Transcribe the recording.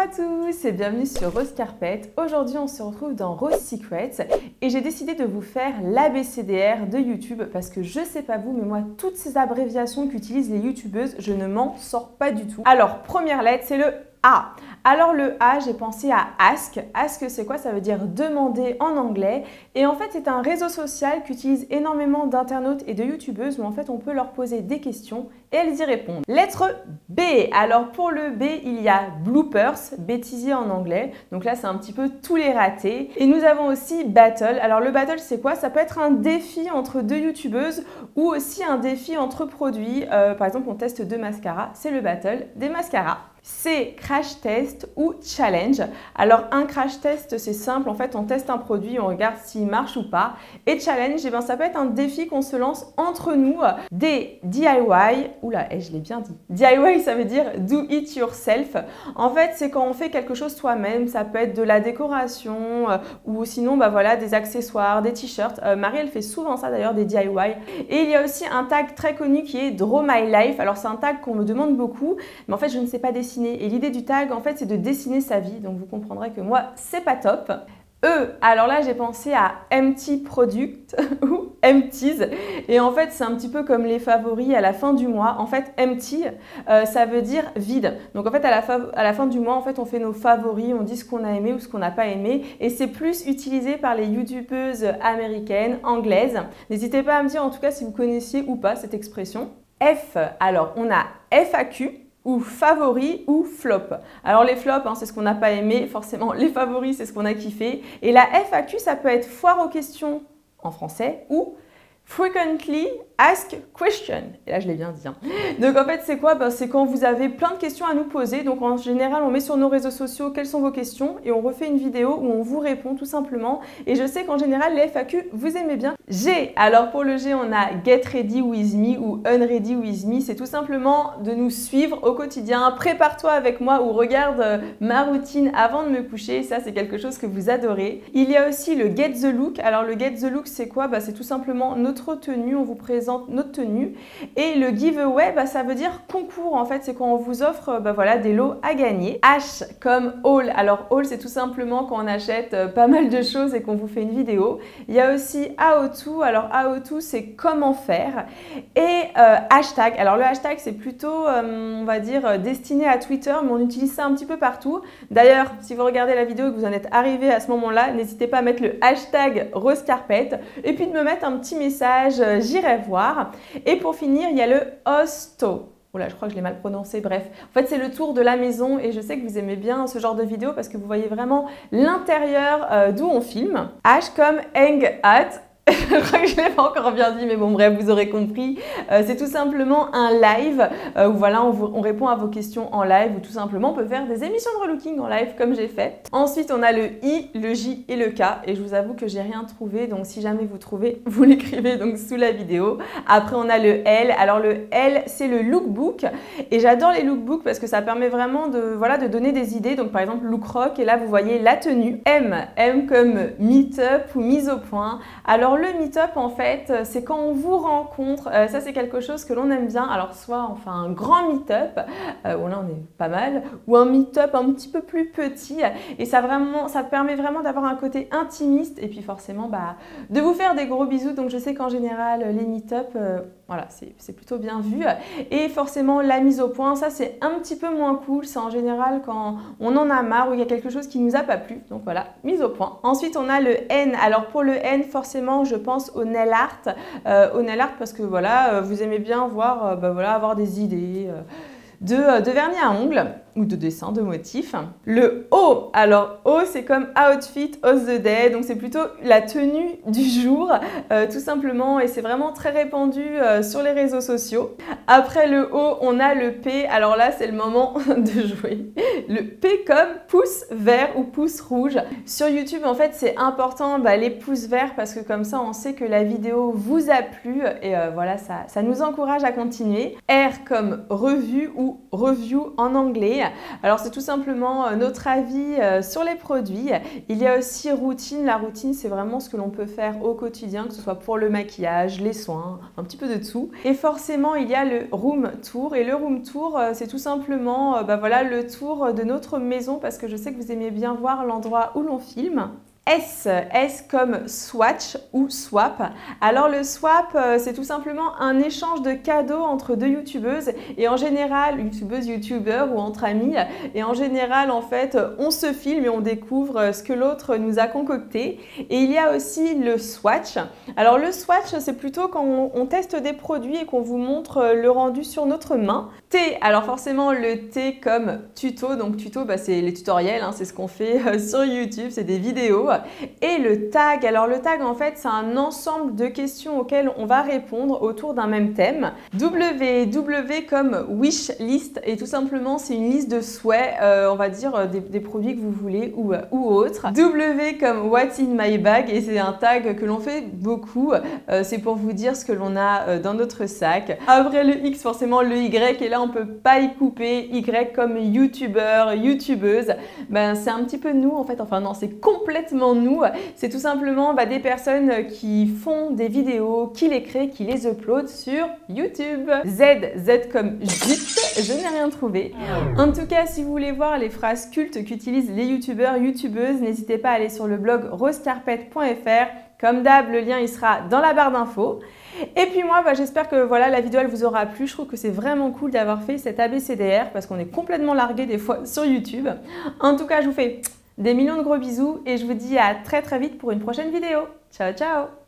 à tous et bienvenue sur Rose Carpet. Aujourd'hui, on se retrouve dans Rose Secrets et j'ai décidé de vous faire l'ABCDR de YouTube parce que je sais pas vous, mais moi, toutes ces abréviations qu'utilisent les youtubeuses, je ne m'en sors pas du tout. Alors, première lettre, c'est le A. Alors le A, j'ai pensé à Ask. Ask, c'est quoi? Ça veut dire demander en anglais. Et en fait, c'est un réseau social qu'utilisent énormément d'internautes et de youtubeuses où en fait, on peut leur poser des questions et elles y répondent. Lettre B. Alors pour le B, il y a bloopers, bêtisier en anglais. Donc là, c'est un petit peu tous les ratés. Et nous avons aussi battle. Alors le battle, c'est quoi? Ça peut être un défi entre deux youtubeuses ou aussi un défi entre produits. Par exemple, on teste deux mascaras. C'est le battle des mascaras. C'est crash test ou challenge. Alors un crash test, c'est simple, en fait on teste un produit, on regarde s'il marche ou pas. Et challenge, eh bien, ça peut être un défi qu'on se lance entre nous. Des DIY, oula, je l'ai bien dit. DIY, ça veut dire do it yourself. En fait, c'est quand on fait quelque chose soi-même, ça peut être de la décoration ou sinon voilà, des accessoires, des t-shirts. Marie, elle fait souvent ça d'ailleurs, des DIY. Et il y a aussi un tag très connu qui est Draw My Life. Alors c'est un tag qu'on me demande beaucoup, mais en fait je ne sais pas dessiner. Et l'idée du tag, en fait, c'est de dessiner sa vie. Donc, vous comprendrez que moi, c'est pas top. Alors là, j'ai pensé à Empty Product ou Empties. Et en fait, c'est un petit peu comme les favoris à la fin du mois. En fait, empty, ça veut dire vide. Donc, en fait, à la fin du mois, en fait, on fait nos favoris, on dit ce qu'on a aimé ou ce qu'on n'a pas aimé. Et c'est plus utilisé par les youtubeuses américaines, anglaises. N'hésitez pas à me dire, en tout cas, si vous connaissiez ou pas cette expression. F, alors, on a FAQ. Ou favoris ou flop. Alors les flops, c'est ce qu'on n'a pas aimé, forcément les favoris, c'est ce qu'on a kiffé. Et la FAQ, ça peut être foire aux questions en français ou frequently asked question. Et là, je l'ai bien dit. Donc en fait, c'est quoi? C'est quand vous avez plein de questions à nous poser. Donc en général, on met sur nos réseaux sociaux quelles sont vos questions et on refait une vidéo où on vous répond tout simplement. Et je sais qu'en général, les FAQ, vous aimez bien. G. Alors pour le G, on a Get Ready With Me ou Unready With Me. C'est tout simplement de nous suivre au quotidien. Prépare-toi avec moi ou regarde ma routine avant de me coucher. Ça, c'est quelque chose que vous adorez. Il y a aussi le Get The Look. Alors le Get The Look, c'est quoi? C'est tout simplement notre tenue. On vous présente notre tenue. Et le giveaway, ça veut dire concours. En fait, c'est quand on vous offre voilà, des lots à gagner. H comme haul. Alors haul, c'est tout simplement quand on achète pas mal de choses et qu'on vous fait une vidéo. Il y a aussi how to. Alors how to, c'est comment faire. Et hashtag. Alors le hashtag, c'est plutôt, on va dire, destiné à Twitter, mais on utilise ça un petit peu partout. D'ailleurs, si vous regardez la vidéo et que vous en êtes arrivé à ce moment-là, n'hésitez pas à mettre le hashtag Rose Carpet et puis de me mettre un petit message, j'irai voir. Et pour finir, il y a le hosto. Oula, je crois que je l'ai mal prononcé, bref. En fait, c'est le tour de la maison et je sais que vous aimez bien ce genre de vidéo parce que vous voyez vraiment l'intérieur d'où on filme. H comme hang at. Je crois que je ne l'ai pas encore bien dit, mais bon, bref, vous aurez compris. C'est tout simplement un live où voilà, on répond à vos questions en live ou tout simplement on peut faire des émissions de relooking en live comme j'ai fait. Ensuite, on a le I, le J et le K et je vous avoue que j'ai rien trouvé. Donc, si jamais vous trouvez, vous l'écrivez donc sous la vidéo. Après, on a le L. Alors, le L, c'est le lookbook et j'adore les lookbooks parce que ça permet vraiment de donner des idées. Donc, par exemple, look rock et là, vous voyez la tenue. M, M comme meet-up ou mise au point. Alors, le meet-up, en fait, c'est quand on vous rencontre. Ça, c'est quelque chose que l'on aime bien. Alors, soit on fait un grand meet-up, où là, on est pas mal, ou un meet-up un petit peu plus petit. Et ça permet vraiment d'avoir un côté intimiste et puis forcément, de vous faire des gros bisous. Donc, je sais qu'en général, les meet-up, voilà, c'est plutôt bien vu. Et forcément, la mise au point, ça, c'est un petit peu moins cool. C'est en général quand on en a marre ou il y a quelque chose qui ne nous a pas plu. Donc, voilà, mise au point. Ensuite, on a le N. Alors, pour le N, forcément, je pense au nail art. Au nail art parce que, voilà, vous aimez bien voir, voilà, avoir des idées de vernis à ongles ou de dessin, de motifs. Le O, alors O, c'est comme outfit of the day, donc c'est plutôt la tenue du jour, tout simplement, et c'est vraiment très répandu sur les réseaux sociaux. Après le O, on a le P, alors là, c'est le moment de jouer. Le P comme pouce vert ou pouce rouge. Sur YouTube, en fait, c'est important les pouces verts parce que comme ça, on sait que la vidéo vous a plu et voilà, ça nous encourage à continuer. R comme revue ou review en anglais. Alors c'est tout simplement notre avis sur les produits. Il y a aussi routine. La routine, c'est vraiment ce que l'on peut faire au quotidien, que ce soit pour le maquillage, les soins, un petit peu de tout. Et forcément, il y a le room tour. Et le room tour, c'est tout simplement voilà, le tour de notre maison, parce que je sais que vous aimez bien voir l'endroit où l'on filme. S comme swatch ou swap. Alors le swap, c'est tout simplement un échange de cadeaux entre deux youtubeuses et en général, youtubeurs ou entre amis. Et en général, en fait, on se filme et on découvre ce que l'autre nous a concocté. Et il y a aussi le swatch. Alors le swatch, c'est plutôt quand on teste des produits et qu'on vous montre le rendu sur notre main. T, alors forcément le T comme tuto. Donc tuto, c'est les tutoriels, hein, c'est ce qu'on fait sur YouTube, c'est des vidéos. Et le tag, alors le tag en fait c'est un ensemble de questions auxquelles on va répondre autour d'un même thème. W comme wish list et tout simplement c'est une liste de souhaits, on va dire des produits que vous voulez ou autres. W comme what's in my bag et c'est un tag que l'on fait beaucoup, c'est pour vous dire ce que l'on a dans notre sac. Après le X forcément le Y et là on peut pas y couper, Y comme youtubeur, youtubeuse, c'est un petit peu nous en fait, enfin non c'est complètement nous, c'est tout simplement des personnes qui font des vidéos, qui les créent, qui les uploadent sur YouTube. Z comme zut, je n'ai rien trouvé. En tout cas, si vous voulez voir les phrases cultes qu'utilisent les youtubeurs, youtubeuses, n'hésitez pas à aller sur le blog rosecarpet.fr. Comme d'hab, le lien il sera dans la barre d'infos. Et puis moi, j'espère que voilà, la vidéo elle vous aura plu. Je trouve que c'est vraiment cool d'avoir fait cet ABCDR parce qu'on est complètement largué des fois sur YouTube. En tout cas, je vous fais des millions de gros bisous et je vous dis à très vite pour une prochaine vidéo. Ciao, ciao!